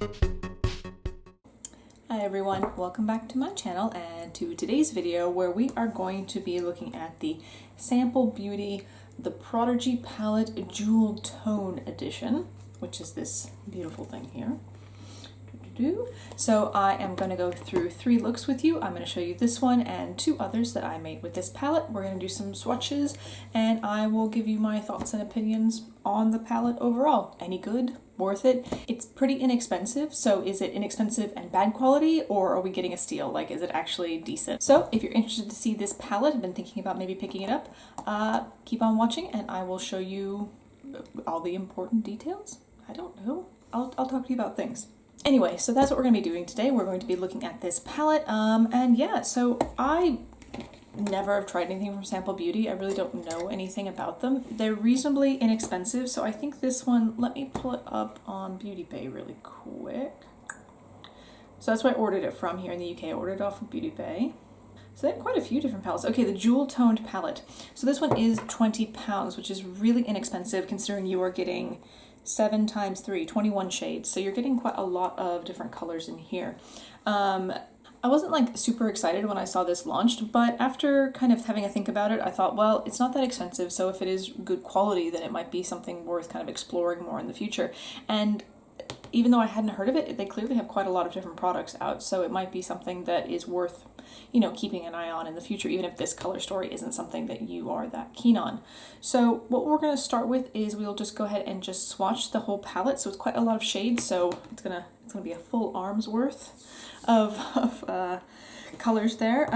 Hi everyone, welcome back to my channel and to today's video where we are going to be looking at the Sample Beauty The Prodigy Palette Jewel Tone Edition, which is this beautiful thing here. So I am going to go through 3 looks with you. I'm going to show you this one and 2 others that I made with this palette. We're going to do some swatches and I will give you my thoughts and opinions on the palette overall. Any good? Worth it? It's pretty inexpensive, so is it inexpensive and bad quality, or are we getting a steal? Like, is it actually decent? So if you're interested to see this palette, I've been thinking about maybe picking it up, keep on watching and I will show you all the important details. I don't know. I'll talk to you about things. Anyway, so that's what we're going to be doing today. We're going to be looking at this palette, and yeah, so I never have tried anything from Sample Beauty. I really don't know anything about them. They're reasonably inexpensive, so I think this one, let me pull it up on Beauty Bay really quick. So that's where I ordered it from here in the UK. I ordered it off of Beauty Bay. So they have quite a few different palettes. Okay, the Jewel Toned palette. So this one is £20, which is really inexpensive considering you are getting 7 times 3, 21 shades. So you're getting quite a lot of different colors in here. I wasn't like super excited when I saw this launched, but after kind of having a think about it, I thought, well, it's not that expensive, so if it is good quality, then it might be something worth kind of exploring more in the future. And even though I hadn't heard of it, they clearly have quite a lot of different products out, so it might be something that is worth, you know, keeping an eye on in the future, even if this color story isn't something that you are that keen on. So what we're going to start with is we'll just go ahead and just swatch the whole palette. So it's quite a lot of shades, so it's gonna be a full arm's worth of colors there.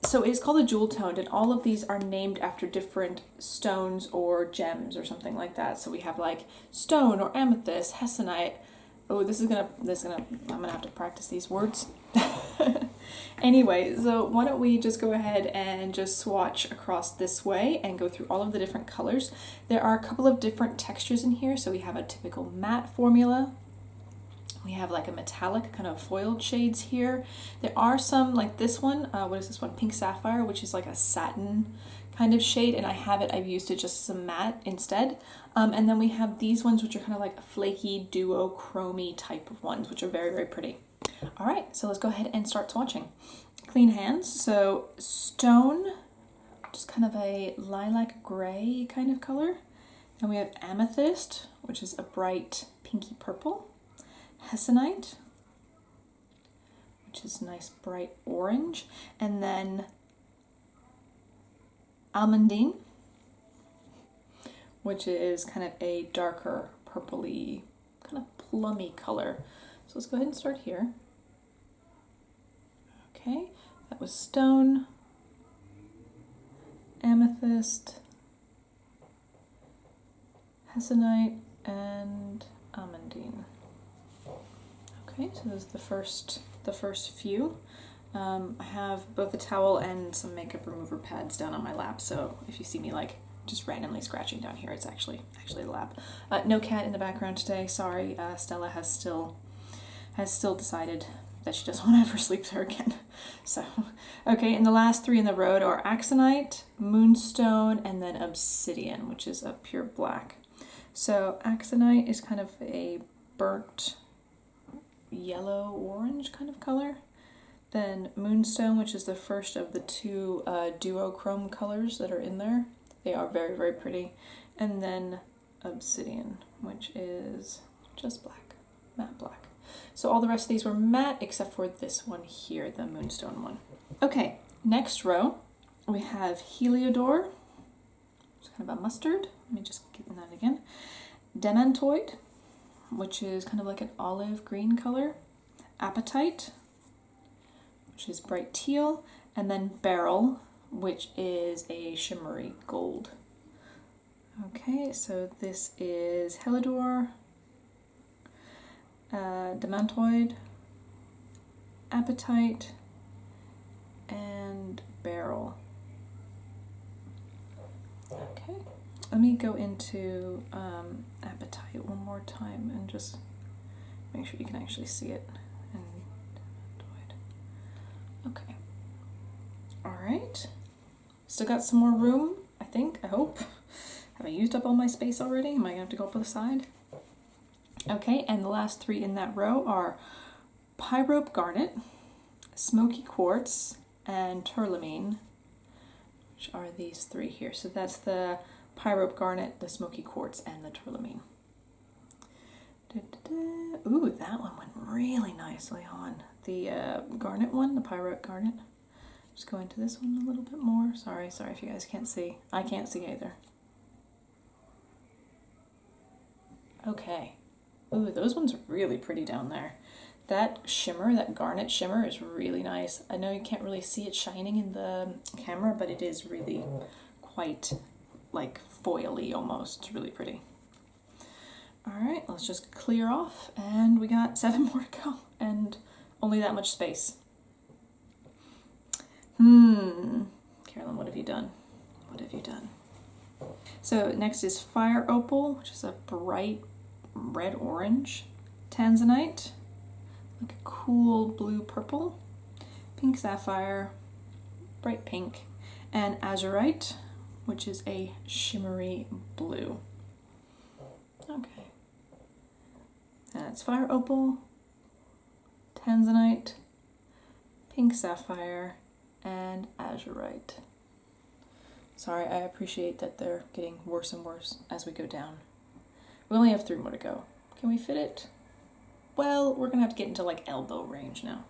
So it's called a Jewel Toned, and all of these are named after different stones or gems or something like that. So we have like stone or amethyst, hessonite. Oh, I'm gonna have to practice these words. Anyway, so why don't we just go ahead and just swatch across this way and go through all of the different colors. There are a couple of different textures in here. So we have a typical matte formula. We have like a metallic kind of foiled shades here. There are some like this one, what is this one? Pink Sapphire, which is like a satin kind of shade, and I've used it just as a matte instead. And then we have these ones which are kind of like flaky duochrome type of ones, which are very, very pretty. All right, so let's go ahead and start swatching. Clean hands, so stone, just kind of a lilac gray kind of color. And we have amethyst, which is a bright pinky purple. Hessonite, which is nice bright orange, and then almondine, which is kind of a darker purpley, kind of plummy color. So let's go ahead and start here. Okay, that was stone, amethyst, hessonite, and almondine. Okay, so this is the first few. I have both a towel and some makeup remover pads down on my lap, so if you see me like just randomly scratching down here, it's actually the lap. No cat in the background today. Sorry, Stella has still decided that she doesn't want to ever sleep there again. So, okay, and the last 3 in the road are Axonite, Moonstone, and then Obsidian, which is a pure black. So Axonite is kind of a burnt yellow orange kind of color. Then Moonstone, which is the first of the 2 duochrome colors that are in there. They are very, very pretty. And then Obsidian, which is just black, matte black. So all the rest of these were matte except for this one here, the Moonstone one. Okay, next row we have Heliodor, it's kind of a mustard. Let me just get in that again. Demantoid, which is kind of like an olive green color. Appetite, which is bright teal. And then Beryl, which is a shimmery gold. Okay, so this is Heliodor, Demantoid, Appetite, and Beryl. Okay, let me go into Appetite one more time and just make sure you can actually see it. Okay. All right. Still got some more room, I think, I hope. Have I used up all my space already? Am I gonna have to go up to the side? Okay, and the last three in that row are Pyrope Garnet, Smoky Quartz, and Tourmaline, which are these three here. So that's the Pyrope Garnet, the Smoky Quartz, and the Tourmaline. Ooh, that one went really nicely on. The garnet one, the Pyrope Garnet. Just go into this one a little bit more. Sorry if you guys can't see. I can't see either. Okay. Ooh, those ones are really pretty down there. That shimmer, that garnet shimmer is really nice. I know you can't really see it shining in the camera, but it is really quite like foily almost. It's really pretty. All right, let's just clear off, and we got 7 more to go, and only that much space. Carolyn, what have you done? What have you done? So next is Fire Opal, which is a bright red-orange. Tanzanite, like a cool blue-purple. Pink Sapphire, bright pink. And Azurite, which is a shimmery blue. Okay. That's Fire Opal, Tanzanite, Pink Sapphire, and Azurite. Sorry, I appreciate that they're getting worse and worse as we go down. We only have 3 more to go. Can we fit it? Well, we're gonna have to get into like elbow range now.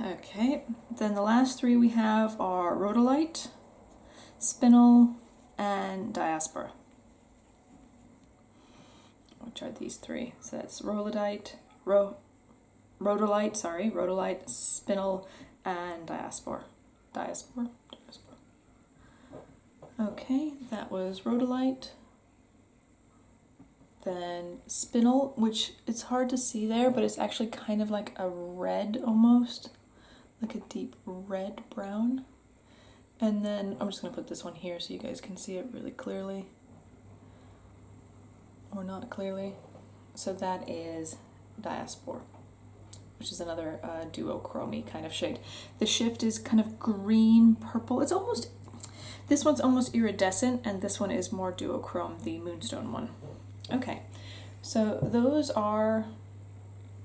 Okay, then the last 3 we have are Rhodolite, Spinel, and Diaspora. Which are these 3? So that's Rhodolite, Spinel, and Diaspora. Diaspora. Okay, that was Rhodolite. Then Spinel, which it's hard to see there, but it's actually kind of like a red almost, like a deep red brown. And then I'm just going to put this one here so you guys can see it really clearly. Or not clearly. So that is Diaspora, which is another duochrome kind of shade. The shift is kind of green purple. It's almost, this one's almost iridescent, and this one is more duochrome, the Moonstone one. Okay, so those are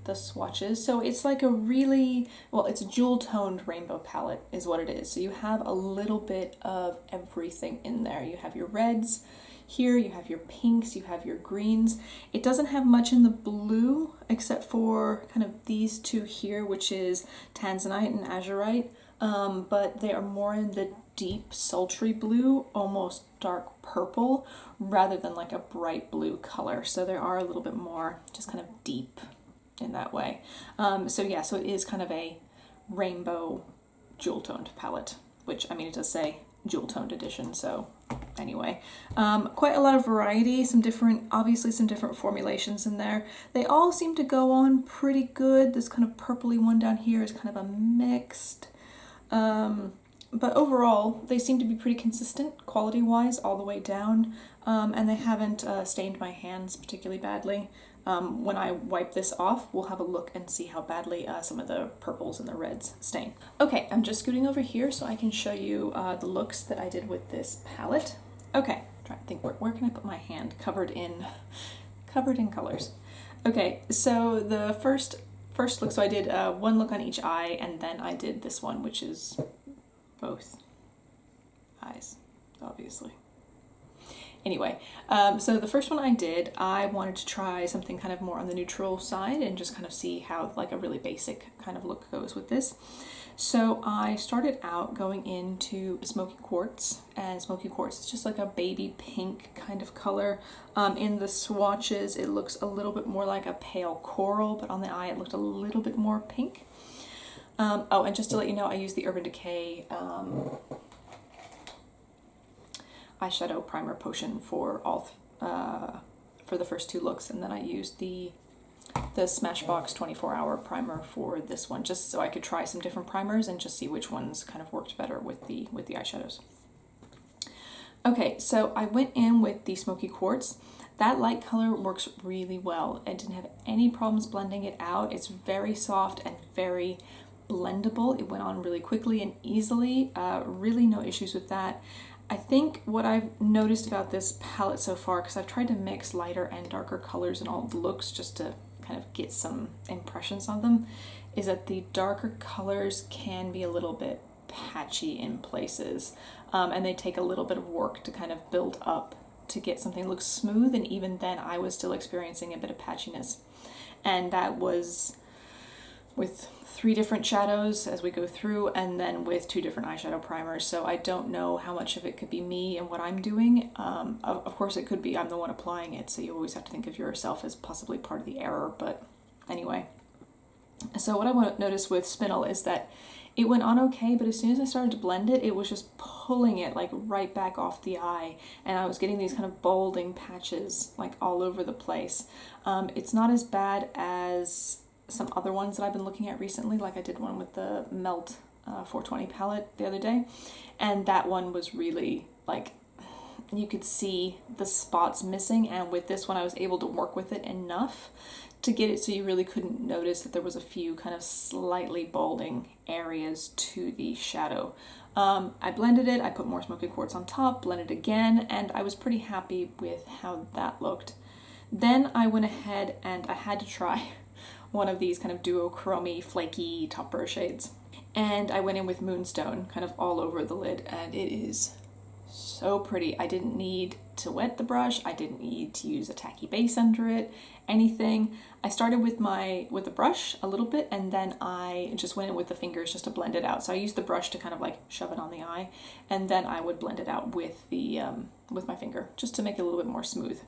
the swatches. So it's like a really, well, it's a jewel toned rainbow palette is what it is. So you have a little bit of everything in there. You have your reds here, you have your pinks, you have your greens. It doesn't have much in the blue except for kind of these 2 here, which is Tanzanite and Azurite, but they are more in the deep sultry blue, almost dark purple, rather than like a bright blue color. So they are a little bit more just kind of deep in that way. So yeah, so it is kind of a rainbow jewel toned palette, which, I mean, it does say jewel toned edition, so anyway. Quite a lot of variety, obviously some different formulations in there. They all seem to go on pretty good. This kind of purpley one down here is kind of a mixed, but overall they seem to be pretty consistent quality-wise all the way down, and they haven't stained my hands particularly badly. When I wipe this off, we'll have a look and see how badly some of the purples and the reds stain. Okay, I'm just scooting over here so I can show you the looks that I did with this palette. Okay, trying to think, where can I put my hand covered in colors? Okay, so the first look, so I did 1 look on each eye, and then I did this one, which is both eyes, obviously. Anyway, so the first one I wanted to try something kind of more on the neutral side and just kind of see how like a really basic kind of look goes with this. So I started out going into Smoky Quartz, and Smoky Quartz is just like a baby pink kind of color. In the swatches, it looks a little bit more like a pale coral, but on the eye it looked a little bit more pink. Oh, and just to let you know, I used the Urban Decay eyeshadow primer potion for for the first 2 looks, and then I used the Smashbox 24-hour primer for this one, just so I could try some different primers and just see which ones kind of worked better with the eyeshadows. Okay, so I went in with the Smoky Quartz. That light color works really well. I didn't have any problems blending it out. It's very soft and very blendable. It went on really quickly and easily. Really no issues with that. I think what I've noticed about this palette so far, because I've tried to mix lighter and darker colors in all the looks just to kind of get some impressions on them, is that the darker colors can be a little bit patchy in places, and they take a little bit of work to kind of build up to get something that looks smooth, and even then I was still experiencing a bit of patchiness. And that was with 3 different shadows as we go through, and then with 2 different eyeshadow primers. So I don't know how much of it could be me and what I'm doing. Of course it could be I'm the one applying it, so you always have to think of yourself as possibly part of the error, but anyway. So what I noticed with Spinel is that it went on okay, but as soon as I started to blend it, it was just pulling it like right back off the eye, and I was getting these kind of balding patches like all over the place. It's not as bad as some other ones that I've been looking at recently, like I did one with the Melt 420 palette the other day, and that one was really like, you could see the spots missing, and with this one I was able to work with it enough to get it so you really couldn't notice that there was a few kind of slightly balding areas to the shadow. I blended it, I put more smoky quartz on top, blended again, and I was pretty happy with how that looked. Then I went ahead and I had to try one of these kind of duochromy, flaky topper shades. And I went in with Moonstone kind of all over the lid, and it is so pretty. I didn't need to wet the brush, I didn't need to use a tacky base under it, anything. I started with the brush a little bit, and then I just went in with the fingers just to blend it out. So I used the brush to kind of like shove it on the eye, and then I would blend it out with the with my finger just to make it a little bit more smooth.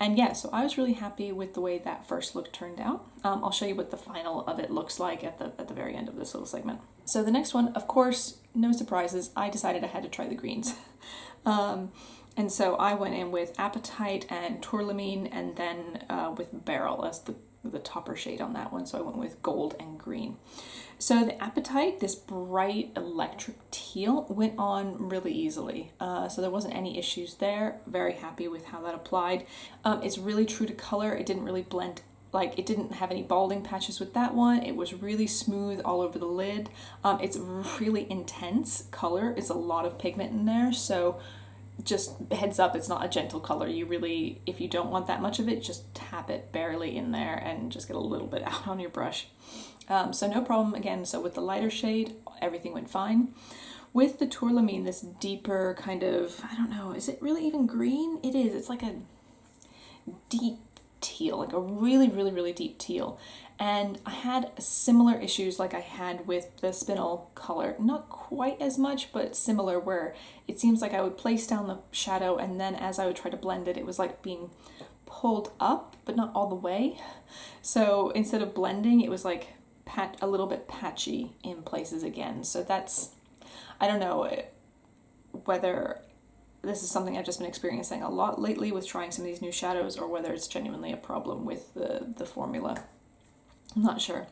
And yeah, so I was really happy with the way that first look turned out. I'll show you what the final of it looks like at the very end of this little segment. So the next one, of course, no surprises, I decided I had to try the greens. And so I went in with Appetite and Tourmaline, and then with Beryl as the topper shade on that one. So I went with gold and green. So the Appetite, this bright electric teal, went on really easily. So there wasn't any issues there. Very happy with how that applied. It's really true to color. It didn't really blend, like it didn't have any balding patches with that one. It was really smooth all over the lid. It's really intense color. It's a lot of pigment in there. So just heads up, it's not a gentle color. You really, if you don't want that much of it, just tap it barely in there and just get a little bit out on your brush. So no problem again. So with the lighter shade, everything went fine. With the Tourmaline, this deeper kind of, I don't know, is it really even green? It is. It's like a deep teal, like a really, really, really deep teal. And I had similar issues like I had with the Spinel color. Not quite as much, but similar, where it seems like I would place down the shadow, and then as I would try to blend it, it was like being pulled up, but not all the way. So instead of blending, it was like a little bit patchy in places again. So that's, I don't know whether this is something I've just been experiencing a lot lately with trying some of these new shadows, or whether it's genuinely a problem with the formula. I'm not sure.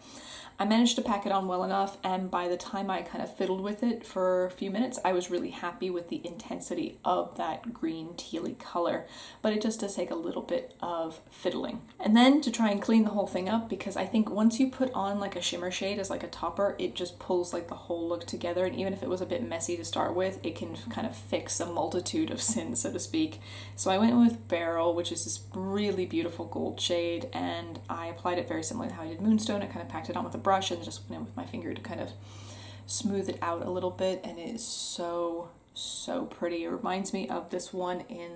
I managed to pack it on well enough, and by the time I kind of fiddled with it for a few minutes, I was really happy with the intensity of that green tealy color, but it just does take a little bit of fiddling. And then to try and clean the whole thing up, because I think once you put on like a shimmer shade as like a topper, it just pulls like the whole look together, and even if it was a bit messy to start with, it can kind of fix a multitude of sins, so to speak. So I went with Beryl, which is this really beautiful gold shade, and I applied it very similarly to how I did Moonstone. I kind of packed it on with a brush and just went in with my finger to kind of smooth it out a little bit, and it is so pretty. It reminds me of this one in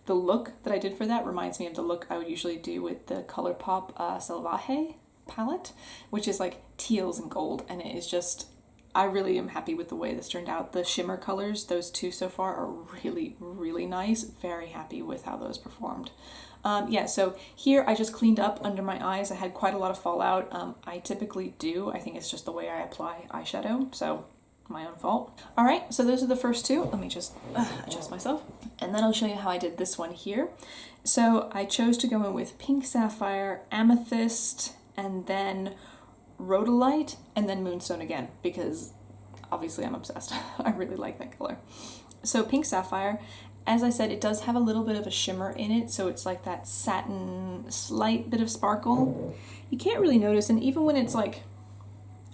the look that I did for that, reminds me of the look I would usually do with the ColourPop Salvaje palette, which is like teals and gold, and it is just, I really am happy with the way this turned out. The shimmer colors, those two so far, are really nice. Very happy with how those performed. Yeah, so here I just cleaned up under my eyes. I had quite a lot of fallout. I typically do. I think it's just the way I apply eyeshadow, so my own fault. All right, so those are the first two. Let me just adjust myself, and then I'll show you how I did this one here. So I chose to go in with Pink Sapphire, Amethyst, and then Rhodolite, and then Moonstone again, because obviously I'm obsessed. I really like that color. So Pink Sapphire, as I said, it does have a little bit of a shimmer in it, so it's like that satin, slight bit of sparkle. You can't really notice, and even when it's like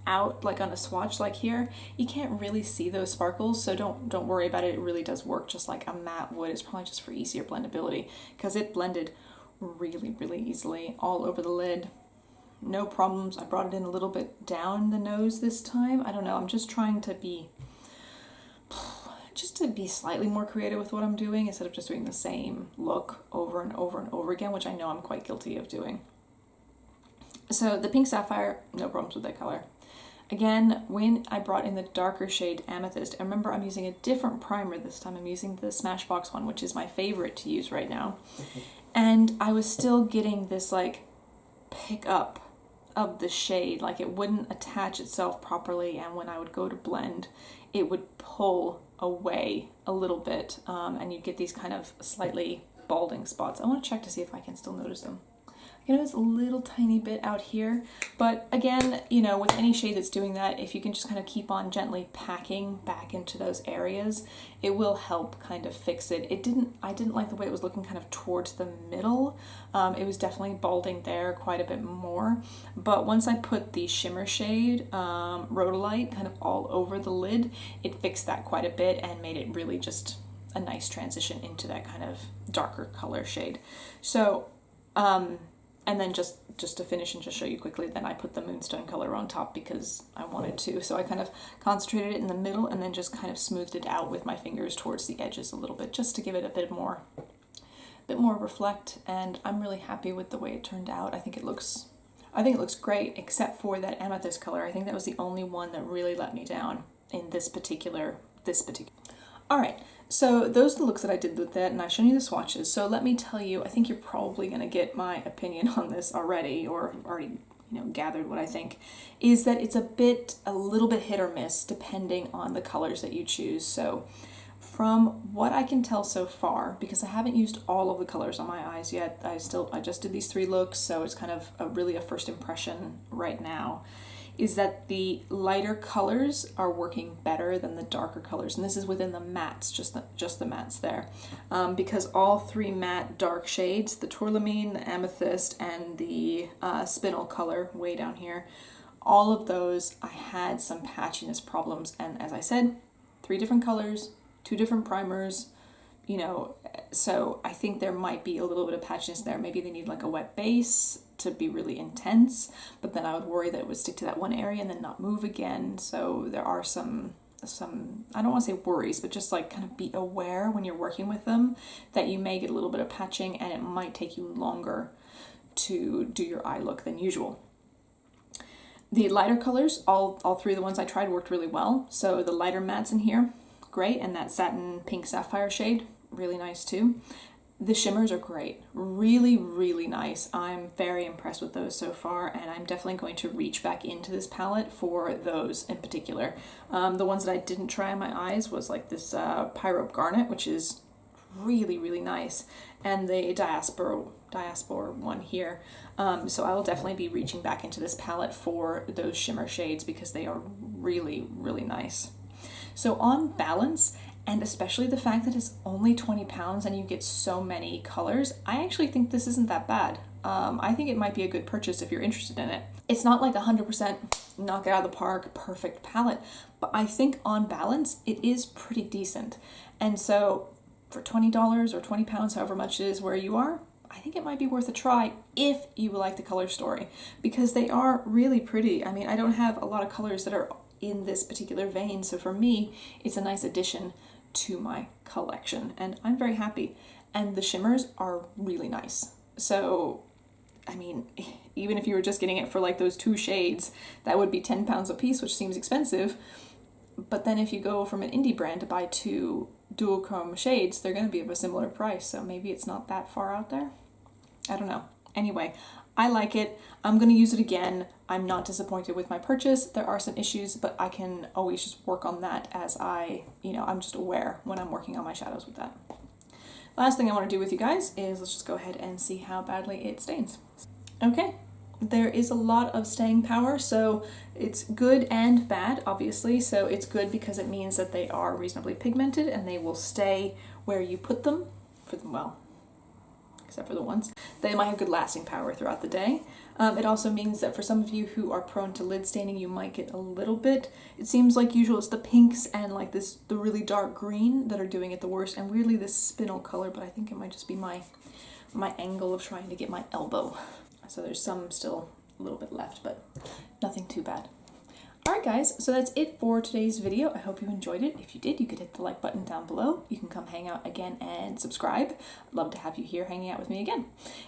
out like on a swatch like here, you can't really see those sparkles, so don't worry about it. It really does work just like a matte would. It's probably just for easier blendability because it blended really easily all over the lid. No problems. I brought it in a little bit down the nose this time. I don't know, I'm just trying to be slightly more creative with what I'm doing instead of just doing the same look over and over and over again, which I know I'm quite guilty of doing. So the pink sapphire, no problems with that color. Again, when I brought in the darker shade Amethyst, and remember I'm using a different primer this time. I'm using the Smashbox one, which is my favorite to use right now. And I was still getting this like pick up of the shade, like it wouldn't attach itself properly, and when I would go to blend, it would pull away a little bit, and you'd get these kind of slightly balding spots. I want to check to see if I can still notice them. You know, it's a little tiny bit out here, but again, you know, with any shade that's doing that, if you can just kind of keep on gently packing back into those areas, it will help kind of fix it. I didn't like the way it was looking kind of towards the middle. It was definitely balding there quite a bit more, but once I put the shimmer shade, Rhodolite, kind of all over the lid, it fixed that quite a bit and made it really just a nice transition into that kind of darker color shade. So, and then just to finish and just show you quickly, then I put the Moonstone color on top because I wanted to. So I kind of concentrated it in the middle and then just kind of smoothed it out with my fingers towards the edges a little bit, just to give it a bit more reflect. And I'm really happy with the way it turned out. I think it looks great, except for that Amethyst color. I think that was the only one that really let me down in this particular. All right, so those are the looks that I did with that, and I've shown you the swatches. So let me tell you, I think you're probably going to get my opinion on this already, or already, you know, gathered what I think, is that it's a little bit hit or miss depending on the colors that you choose. So from what I can tell so far, because I haven't used all of the colors on my eyes yet, I just did these 3 looks, so it's kind of really a first impression right now, is that the lighter colors are working better than the darker colors. And this is within the mattes, just the mattes there. Because all 3 matte dark shades, the Tourmaline, the Amethyst, and the Spinel color way down here, all of those I had some patchiness problems. And as I said, 3 different colors, 2 different primers, you know, so I think there might be a little bit of patchiness there. Maybe they need like a wet base to be really intense, but then I would worry that it would stick to that one area and then not move again. So there are some I don't want to say worries, but just like kind of be aware when you're working with them that you may get a little bit of patching and it might take you longer to do your eye look than usual. The lighter colors, all 3 of the ones I tried worked really well. So the lighter mattes in here, great, and that satin pink sapphire shade, really nice too. The shimmers are great, really nice. I'm very impressed with those so far, and I'm definitely going to reach back into this palette for those in particular. The ones that I didn't try on my eyes was like this Pyrope Garnet, which is really nice, and the Diaspora one here. So I will definitely be reaching back into this palette for those shimmer shades because they are really nice. So on balance, and especially the fact that it's only 20 pounds and you get so many colors, I actually think this isn't that bad. I think it might be a good purchase if you're interested in it. It's not like 100% knock it out of the park, perfect palette, but I think on balance, it is pretty decent. And so for $20 or 20 pounds, however much it is where you are, I think it might be worth a try if you like the color story, because they are really pretty. I mean, I don't have a lot of colors that are in this particular vein, so for me, it's a nice addition to my collection, and I'm very happy. And the shimmers are really nice. So, I mean, even if you were just getting it for like those 2 shades, that would be 10 pounds a piece, which seems expensive. But then if you go from an indie brand to buy 2 duochrome shades, they're going to be of a similar price, so maybe it's not that far out there. I don't know. Anyway, I like it. I'm going to use it again. I'm not disappointed with my purchase. There are some issues, but I can always just work on that as I'm just aware when I'm working on my shadows with that. Last thing I want to do with you guys is let's just go ahead and see how badly it stains. Okay, there is a lot of staying power, so it's good and bad, obviously. So it's good because it means that they are reasonably pigmented and they will stay where you put them, except for the ones. They might have good lasting power throughout the day. It also means that for some of you who are prone to lid staining, you might get a little bit. It seems like usually it's the pinks and like the really dark green that are doing it the worst, and weirdly this spinel color, but I think it might just be my angle of trying to get my elbow. So there's some still a little bit left, but nothing too bad. Alright guys, so that's it for today's video. I hope you enjoyed it. If you did, you could hit the like button down below. You can come hang out again and subscribe. I'd love to have you here hanging out with me again.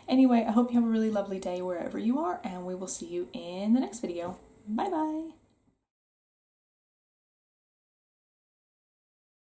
Anyway, I hope you have a really lovely day wherever you are, and we will see you in the next video. Bye bye!